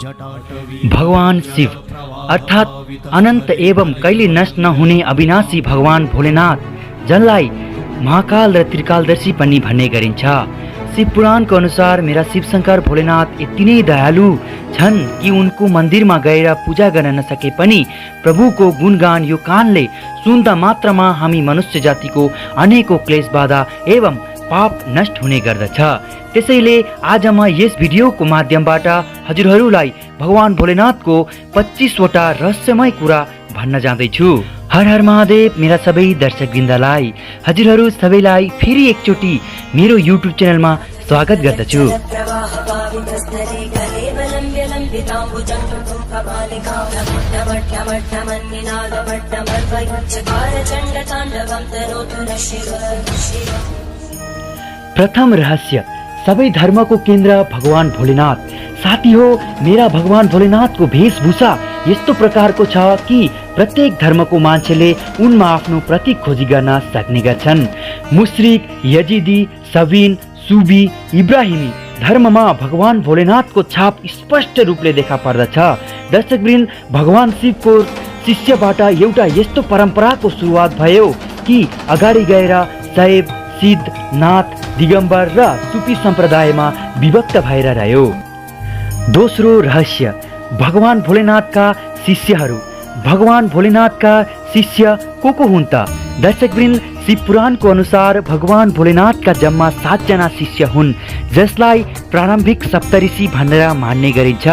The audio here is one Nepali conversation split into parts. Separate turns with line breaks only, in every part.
भगवान शिव अर्थात अनंत एवं कहिले नष्ट नहुने अविनाशी भगवान भोलेनाथ, जसलाई महाकाल र त्रिकालदर्शी पनि भन्ने गरिन्छ। शिव पुराणको अनुसार मेरा शिवशंकर भोलेनाथ यति नै दयालु छन् कि उनको मन्दिरमा गएर पूजा गर्न नसके पनि प्रभुको गुणगान यो कानले सुन्दा मात्रमा हामी मनुष्य जातिको अनेकौं क्लेश बाधा एवं पाप नष्ट हुने गर्दछ। त्यसैले आज म यस भिडियोको माध्यमबाट हजुरहरूलाई भगवान भोलेनाथको 25 वटा रहस्यमय कुरा भन्न जाँदैछु। हर हर महादेव मेरा सबै दर्शकवृन्दलाई हजुरहरू सबैलाई फेरि एकचोटि मेरो युट्युब च्यानलमा स्वागत गर्दछु। प्रथम रहस्य, सबै धर्मको केन्द्र भगवान भोलेनाथ। साथी हो, मेरा भगवान भोलेनाथको वेशभूषा यस्तो प्रकारको छ कि प्रत्येक धर्मको मान्छेले उनमा आफ्नो प्रतीक खोजी गर्न सक्ने गर्छन्। मुश्रिक, यजिदी, सबिन, सुबी, इब्राहिमी धर्ममा भगवान भोलेनाथको छाप स्पष्ट रूपले देखा पर्दछ। दर्शकवृन्द, भगवान शिवको शिष्यबाट एउटा यस्तो परम्पराको सुरुवात भयो कि अगाडि गएर शैव, सिद्ध, नाथ, दिगम्बर र सुफी सम्प्रदायमा विभक्त भएर रह्यो। दोस्रो रहस्य, भगवान भोलेनाथका शिष्यहरू। भगवान भोलेनाथका शिष्य को हुन् त? दर्शकवृन्द, शिव पुराणको अनुसार भगवान भोलेनाथका जम्मा 7 जना शिष्य हुन्, जसलाई प्रारम्भिक सप्तऋषि भनेर मान्ने गरिन्छ।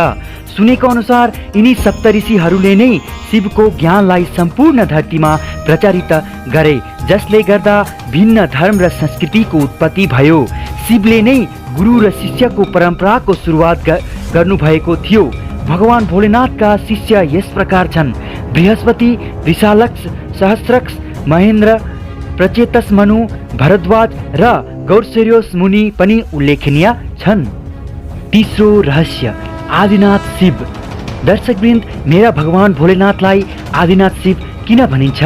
सुनेको अनुसार यिनी सप्तऋषिहरूले नै शिवको ज्ञानलाई सम्पूर्ण धरतीमा प्रचारित गरे, जसले गर्दा भिन्न धर्म र संस्कृतिको उत्पत्ति भयो। शिवले नै गुरु र शिष्यको परम्पराको सुरुवात गर्नुभएको थियो। भगवान भोलेनाथका शिष्य यस प्रकार छन्: बृहस्पति, विशालक्ष, सहस्रक्ष, महेन्द्र, प्रचेतस मनु, भरद्वाज र गौरसूर्योस मुनि पनि उल्लेखनीय छन्। तीसरो रहस्य, आदिनाथ शिव। दर्शकवृन्द, मेरा भगवान भोलेनाथलाई आदिनाथ शिव किन भनिन्छ?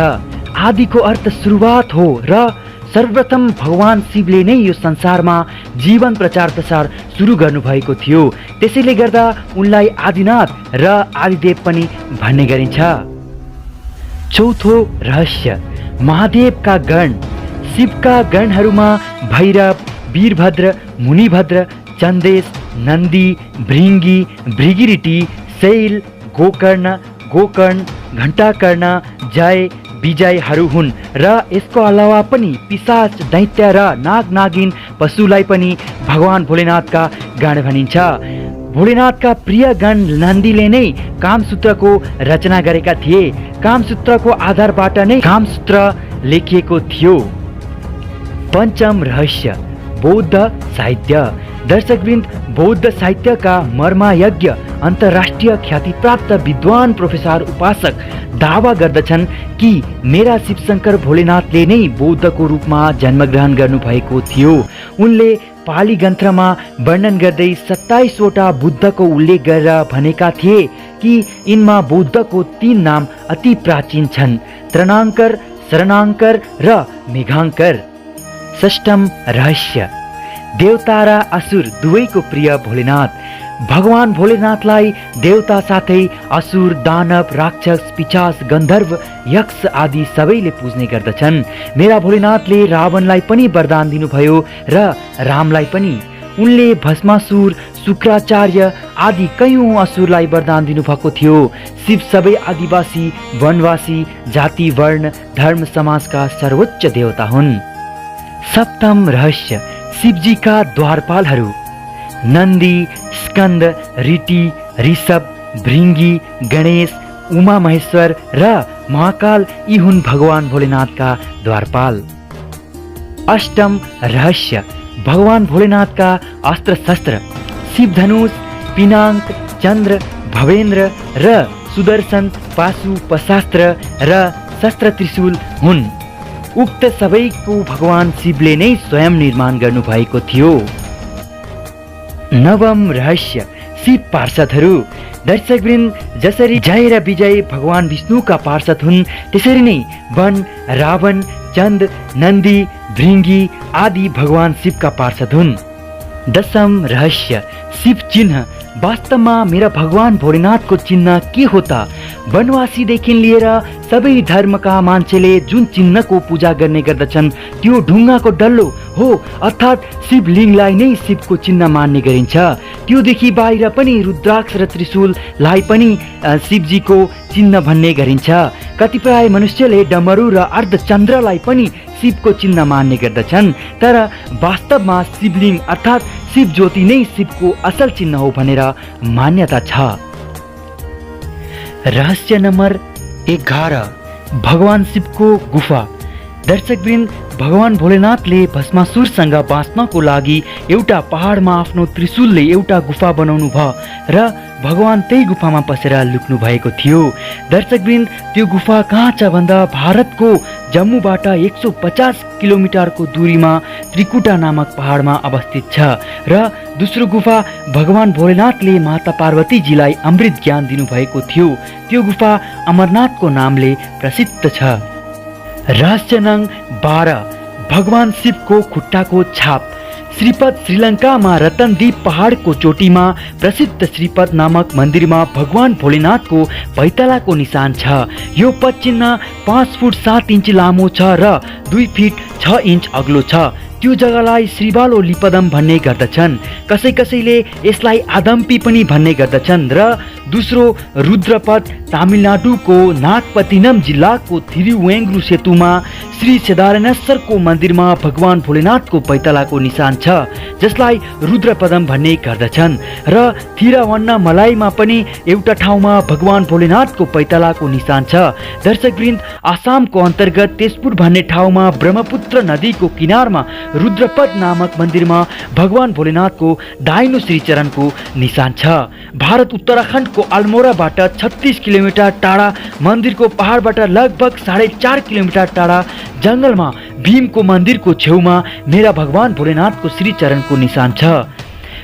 आदिको अर्थ सुरुवात हो र सर्वप्रथम भगवान शिवले नै यो संसारमा जीवन प्रचार प्रसार सुरु गर्नुभएको थियो। त्यसैले गर्दा उनलाई आदिनाथ र आदिदेव पनि भन्ने गरिन्छ। चौथो रहस्य, महादेवका गण। शिवका गणहरूमा भैरव, वीरभद्र, मुनिभद्र, चन्देश, नन्दी, भृंगी, भृगिरिटी, शैल, गोकर्ण, घण्टाकर्ण, जय, विजयहरू हुन् र यसको अलावा पनि पिशाच, दैत्य र नाग नागिन पशुलाई पनि भगवान भोलेनाथका गण भनिन्छ। भोलेनाथका प्रिय गण नन्दीले नै कामसूत्रको रचना गरेका थिए। कामसूत्रको आधारबाट नै कामसूत्र लेखिएको थियो। पञ्चम रहस्य, बौद्ध साहित्य। दर्शकवृन्द, बौद्ध साहित्यका मर्मयज्ञ अन्तर्राष्ट्रिय ख्यातिप्राप्त विद्वान प्रोफेसर उपासक दावा गर्दछन् कि मेरा शिवशंकर भोलेनाथले नै बौद्धको रूपमा जन्मग्रहण गर्नुभएको थियो। उनले पाली ग्रन्थमा वर्णन गर्दै 27 वटा बुद्धको उल्लेख गरेर भनेका थिए कि यिनमा बौद्धको 3 नाम अति प्राचीन छन्: त्रणाङ्कर, शरणाङ्कर र मेघाङ्कर। षष्ठम रहस्य, देवता र असुर दुवैको प्रिय भोलेनाथ। भगवान भोलेनाथलाई देवता साथै असुर, दानव, राक्षस, पिशाच, गन्धर्व, यक्ष आदि सबैले पुज्ने गर्दछन्। मेरा भोलेनाथले रावणलाई पनि वरदान दिनुभयो र रामलाई पनि। उनले भस्मासुर, शुक्राचार्य आदि कयौं असुरलाई वरदान दिनुभएको थियो। शिव सबै आदिवासी, वनवासी, जाति, वर्ण, धर्म, समाजका सर्वोच्च देवता हुन्। सप्तम रहस्य, शिवजीका द्वारपालहरू। नन्दी, स्कन्द, ऋषि, ऋषभ, भृंगी, गणेश, उमा महेश्वर र महाकाल यी हुन् भगवान भोलेनाथका द्वारपाल। अष्टम रहस्य, भगवान भोलेनाथका अस्त्र शस्त्र। शिवधनुष, पिनाक, चन्द्र, भवेन्द्र र सुदर्शन, पाशुपशास्त्र र शस्त्र त्रिशूल हुन्। उक्त सबैको भगवान शिवले नै स्वयं निर्माण गर्नुभएको थियो। नवम रहस्य, शिव पार्षदहरू। दर्शकवृन्द, जसरी जय र विजय भगवान विष्णुका पार्षद हुन्, त्यसरी नै वन, रावण, चन्द, नन्दी, भृंगी आदि भगवान शिवका पार्षद हुन्। दशम रहस्य, शिव चिन्ह वास्तवमा मेरा भगवान भोलेनाथको चिन्ह के हो त? वनवासीदेखि लिएर सबै धर्मका मान्छेले जुन चिन्हको पूजा गर्ने गर्दछन् त्यो ढुङ्गाको डल्लो हो, अर्थात् शिवलिङ्गलाई नै शिवको चिन्ह मान्ने गरिन्छ। त्योदेखि बाहिर पनि रुद्राक्ष र त्रिशूललाई पनि शिवजीको चिन्ह भन्ने गरिन्छ। कतिपय मनुष्यले डमरू र अर्धचन्द्रलाई पनि शिवको चिन्ह मान्ने गर्दछन्, तर वास्तवमा शिवलिङ्ग अर्थात् शिव ज्योति नै शिवको असल चिन्ह हो भनेर मान्यता छ। रहस्य नम्बर 11, भगवान शिवको गुफा। दर्शकवृन्द, भगवान भोलेनाथले भस्मासुरसँग बाँच्नको लागि एउटा पहाडमा आफ्नो त्रिशूलले एउटा गुफा बनाउनु भयो र भगवान त्यही गुफामा पसेर लुक्नु भएको थियो। दर्शकवृन्द, त्यो गुफा कहाँ छ भन्दा भारतको जम्मूबाट 150 किलोमिटरको दूरीमा त्रिकुटा नामक पहाडमा अवस्थित छ र दोस्रो गुफा भगवान भोलेनाथले माता पार्वतीजीलाई अमृत ज्ञान दिनुभएको थियो। त्यो गुफा अमरनाथको नामले प्रसिद्ध छ। रहस्य नङ 12, भगवान शिवको खुट्टाको छाप। श्रीपद श्रीलङ्कामा रतनदीप पहाडको चोटीमा प्रसिद्ध श्रीपद नामक मन्दिरमा भगवान भोलेनाथको पैतालाको निशान छ। यो पदचिन्ह 5 फुट 7 इन्च लामो छ र 2 फिट 6 इन्च अग्लो छ। त्यो जग्गालाई श्रीबालो लिपदम भन्ने गर्दछन्। कसैले यसलाई आदम्पी पनि भन्ने गर्दछन् र दोस्रो रुद्रपद तमिलनाडुको नागपतिनम जिल्लाको थिरुवेङ्गुर सेतुमा श्री सेदारेश्वरको मन्दिरमा भगवान भोलेनाथको पैतालाको निशान छ, जसलाई रुद्रपदम भन्ने गर्दछन्। र थिरावन्नामलाईमा पनि एउटा ठाउँमा भगवान भोलेनाथको पैतालाको निशान छ। दर्शकवृन्द, आसामको अन्तर्गत तेजपुर भन्ने ठाउँमा ब्रह्मपुत्र नदीको किनारमा रुद्रपद नामक मन्दिरमा भगवान भोलेनाथको दाहिनो श्रीचरणको निशान छ। भारत उत्तराखण्डको अल्मोराबाट 36 किलोमिटर टाढा मन्दिरको पहाडबाट लगभग 4.5 किलोमिटर टाढा जङ्गलमा भीमको मन्दिरको छेउमा मेरा भगवान भोलेनाथको श्रीचरणको निशान छ।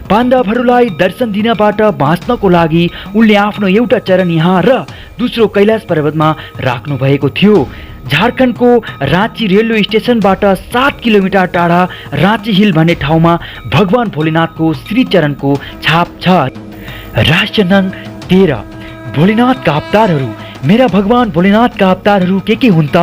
पाण्डवहरूलाई दर्शन दिनबाट बाँच्नको लागि उनले आफ्नो एउटा चरण यहाँ र दोस्रो कैलाश पर्वतमा राख्नु भएको थियो। झारखण्डको राँची रेलवे स्टेसनबाट 7 किलोमिटर टाढा राँची हिल भन्ने ठाउँमा भगवान भोलेनाथको श्रीचरणको छाप छ। रहस्य नङ 13, भोलेनाथका अवतारहरू। मेरा भगवान भोलेनाथका अवतारहरू के हुन् त?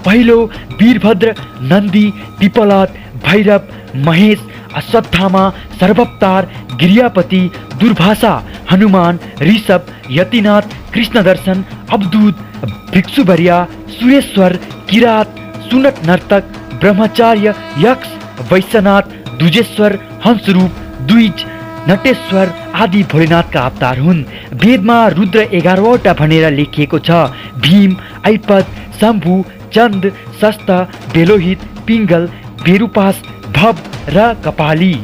पहिलो वीरभद्र, नन्दी, पिपलाद, भैरव, महेश, अश्वत्थामा, सर्वावतार, गिरियापति, दुर्वासा, हनुमान, ऋषभ, यतिनाथ, कृष्णदर्शन, अवधूत, भिक्षुभरिया, सुरेश्वर, किरात, सुनक नर्तक, ब्रह्मचार्य, यक्ष, वैश्यनाथ, दुजेश्वर, हंसरूप, द्विज, नटेश्वर आदि भोलेनाथका अवतार हुन्। वेदमा रुद्र 11वटा भनेर लेखिएको छ। भीम, ऐपद, शम्भु, चन्द, शस्त, बेलोहित, पिङ्गल, बेरुपास, भव र कपाली।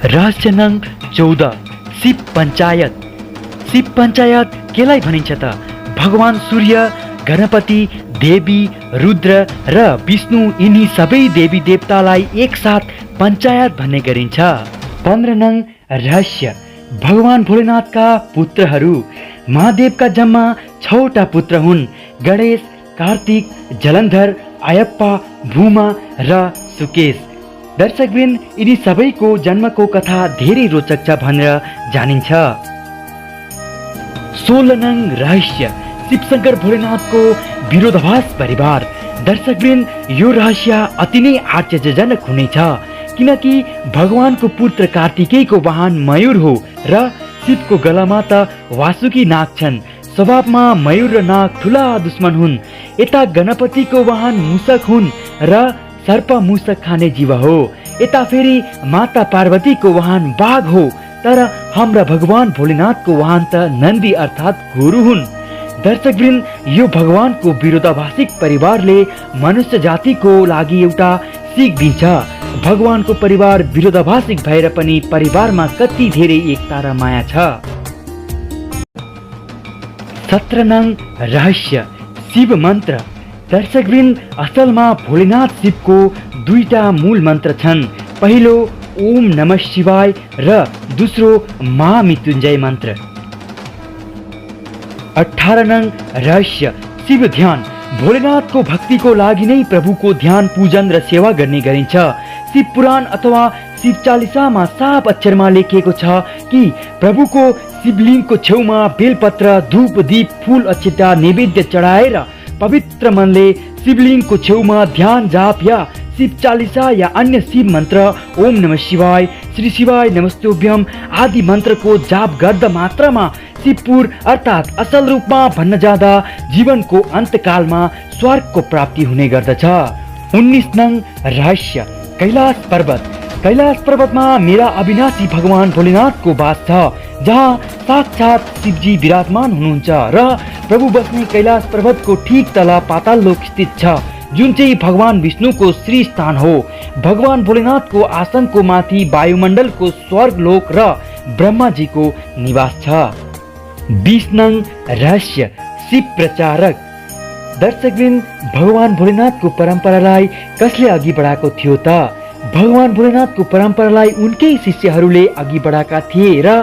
रहस्य नङ 14, शिव पञ्चायत। शिव पञ्चायत केलाई भनिन्छ त? भगवान सूर्य, गणपति, देवी, रुद्र र विष्णु यिनी सबै देवी देवतालाई एकसाथ पञ्चायत भन्ने गरिन्छ। 15 नङ रहस्य, भगवान भोलेनाथका पुत्रहरू। महादेवका जम्मा 6वटा पुत्र हुन्: गणेश, कार्तिक, जलन्धर, अयप्पा, भूमा र सुकेश। दर्शकवृन्द, यिनी सबैको जन्मको कथा धेरै रोचक छ भनेर जानिन्छ। 16 नङ रहस्य, शिवशंकर भोलेनाथको विरोधाभास परिवार। दर्शकवृन्द, यो रहस्य अति नै आश्चर्यजनक हुनेछ, किनकि भगवानको पुत्र कार्तिकेयको वाहन मयूर हो र शिवको गलामा त वासुकी नाग छन्। स्वभावमा मयूर र नाग ठुला दुश्मन हुन्। यता गणपतिको वाहन मूषक हुन् र सर्प मूषक खाने जीव हो। यता फेरि माता पार्वतीको वाहन बाघ हो, तर हाम्रा भगवान भोलेनाथको वाहन त नन्दी अर्थात् गोरु हुन्। दर्शकवृन्द, यो भगवानको विरोधाभासिक परिवारले मनुष्य जातिको लागि एउटा सिक दिन्छ। भगवानको परिवार विरोधाभासिक भएर पनि परिवारमा कति धेरै एकता र माया छ। 17 नङ रहस्य, शिव मन्त्र। दर्शकवृन्द, असलमा भोलेनाथ शिवको 2टा मूल मन्त्र छन्। पहिलो ओम नमः शिवाय र दोस्रो महामृत्युञ्जय मन्त्र। 18 नङ रहस्य, शिव ध्यान। भोलेनाथको भक्तिको लागि नै प्रभुको ध्यान, पूजन र सेवा गर्ने गरिन्छ। शिव पुराण अथवा शिव चालिसामा साफ अक्षरमा लेखिएको छ कि प्रभुको शिवलिङ्गको छेउमा बेलपत्र, धूप, दीप, फूल, अक्षता नैवेद्य चढाएर पवित्र मनले शिवलिङ्गको छेउमा ध्यान, जाप या शिव चालिसा या अन्य शिव मन्त्र ओम नमः शिवाय, श्री शिवाय नमस्तुभ्यम आदि मन्त्रको जाप गर्दा मात्रमा शिवपुर अर्थात् असल रूपमा भन्न जाँदा जीवनको अन्तकालमा स्वर्गको प्राप्ति हुने गर्दछ। 19 नङ रहस्य कैलाश पर्वत। कैलाश पर्वतमा मेरा अविनाशी भगवान भोलेनाथको वास छ, जहाँ साक्षात शिवजी विराजमान हुनुहुन्छ र प्रभु बस्ने कैलाश पर्वतको ठीक तल पाताल लोक स्थित छ, जुन चाहिँ भगवान विष्णुको श्री स्थान हो। भगवान भोलेनाथको आसनको माथि वायुमण्डलको स्वर्ग लोक र ब्रह्माजीको निवास छ। 20 नङ रहस्य शिव प्रचारक। दर्शकवृन्द, भगवान भोलेनाथको परम्परालाई कसले अघि बढाएको थियो त? भगवान भोलेनाथको परम्परालाई उनकै शिष्यहरूले अघि बढाएका थिए र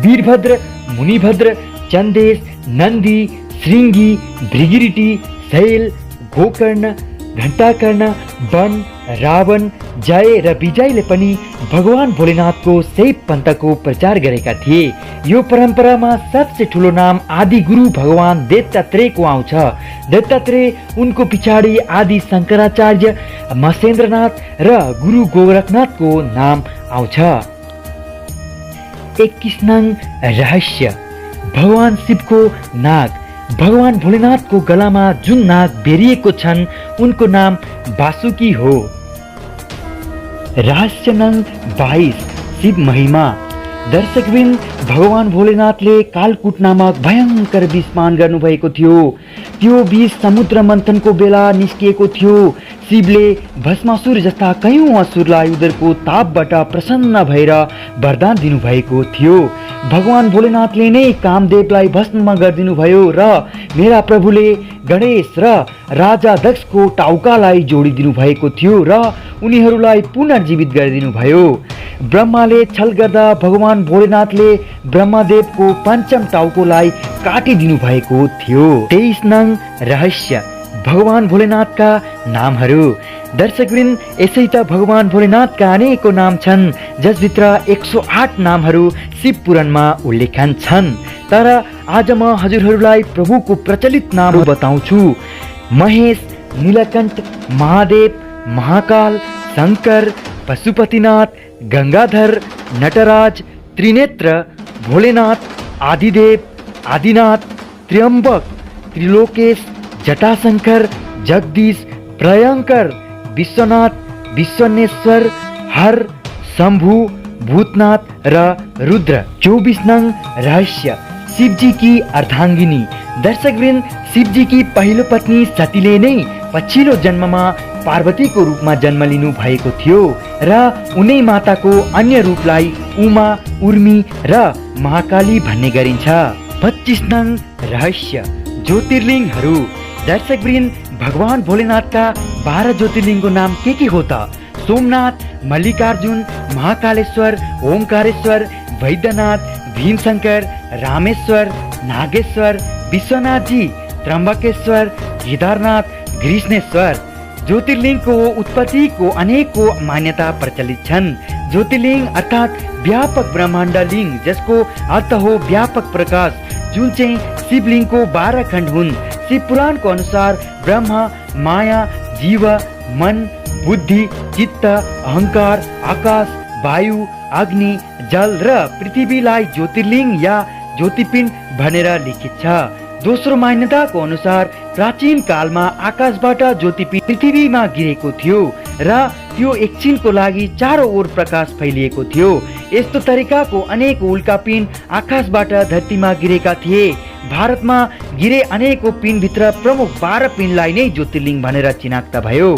वीरभद्र, मुनिभद्र, चन्देश, नन्दी, श्रृङ्गी, भृगिरिटी, शैल, गोकर्ण, घण्टाकर्ण, वन, रावण, जय र विजयले पनि भगवान भोलेनाथको शैव पन्थको प्रचार गरेका थिए। यो परम्परामा सबसे ठुलो नाम आदि गुरु भगवान दत्तात्रेयको आउँछ। दत्तात्रेय, उनको पछाडि आदि शङ्कराचार्य, महेन्द्रनाथ र गुरु गोरखनाथको नाम आउँछ। 21 नङ रहस्य भगवान शिवको नाग। भगवान भोलेनाथको गलामा जुन नाग बेरिएको छन् उनको नाम वासुकी हो। रहस्य नङ 22 शिव महिमा। दर्शकवृन्द, भगवान भोलेनाथले कालकूट नामक भयङ्कर विष पान गर्नुभएको थियो। त्यो विष समुद्र मन्थनको बेला निस्किएको थियो। शिवले भस्मासुर जस्ता कयौं असुरलाई उनीहरूको तापबाट प्रसन्न भएर वरदान दिनुभएको थियो। भगवान भोलेनाथले नै कामदेवलाई भस्म गरिदिनु भयो र मेरा प्रभुले गणेश र राजा दक्षको टाउकालाई जोडिदिनु भएको थियो र उनीहरूलाई पुनर्जीवित गरिदिनु भयो। ब्रह्माले छल गर्दा भगवान भोलेनाथले ब्रह्मदेवको पञ्चम टाउकोलाई काटिदिनु भएको थियो। 23 नङ रहस्य भगवान भोलेनाथका नामहरू। दर्शकवृन्द, यसै त भगवान भोलेनाथका अनेकौं नाम छन्, जसभित्र 108 नामहरू शिव पुराणमा उल्लेखन छन्। तर आज म हजुरहरूलाई प्रभुको प्रचलित नाम बताउँछु। महेश, नीलकण्ठ, महादेव, महाकाल, शङ्कर, पशुपतिनाथ, गङ्गाधर, नटराज, त्रिनेत्र, भोलेनाथ, आदिदेव, आदिनाथ, त्र्यम्बक, त्रिलोकेश, जटाशंकर, जगदीश, प्रयंकर, विश्वनाथ, विश्वनेश्वर, हर, शंभु, भूतनाथ र रुद्र। 24 नङ रहस्य शिवजी की अर्धांगिनी। दर्शकवृन्द, शिवजी की पहिलो पत्नी सतीले नै पछिल्लो जन्ममा पार्वतीको रूपमा जन्म लिनु भएको थियो र उनै माताको अन्य रूपलाई उमा, उर्मी र महाकाली भन्ने गरिन्छ। 25 नङ रहस्य ज्योतिर्लिङ्गहरू। दर्शकवृन्द, भगवान भोलेनाथका 12 ज्योतिर्लिङ्गको नाम के हो त? सोमनाथ, मल्लिकार्जुन, महाकालेश्वर, ओमकारेश्वर, वैद्यनाथ, भीमशंकर, रामेश्वर, नागेश्वर, विश्वनाथजी, त्र्यम्बकेश्वर, केदारनाथ, गृष्णेश्वर। ज्योतिर्लिङ्गको उत्पत्तिको अनेकौं मान्यता प्रचलित छन्। ज्योतिर्लिङ्ग अर्थात् व्यापक ब्रह्माण्ड लिङ्ग, जसको अर्थ हो व्यापक प्रकाश, जुन चाहिँ शिवलिङ्गको 12 खण्ड हुन्। शिव पुराणको अनुसार ब्रह्मा, माया, जीव, मन, बुद्धि, चित्त, अहंकार, आकाश, वायु, अग्नि, जल र पृथ्वीलाई ज्योतिर्लिङ्ग या ज्योतिपिण्ड भनेर लिखित छ। दोस्रो मान्यताको अनुसार प्राचीन कालमा आकाशबाट ज्योतिपिण्ड पृथ्वीमा गिरेको थियो र त्यो एकछिनको लागि चारो ओर प्रकाश फैलिएको थियो। यस्तो तरिकाको अनेक उल्कापिण्ड आकाशबाट धरतीमा गिरेका थिए। भारतमा गिरे अनेकौं पिण्डभित्र प्रमुख 12 पिण्डलाई नै ज्योतिर्लिङ्ग भनेर चिनाक्त भयो।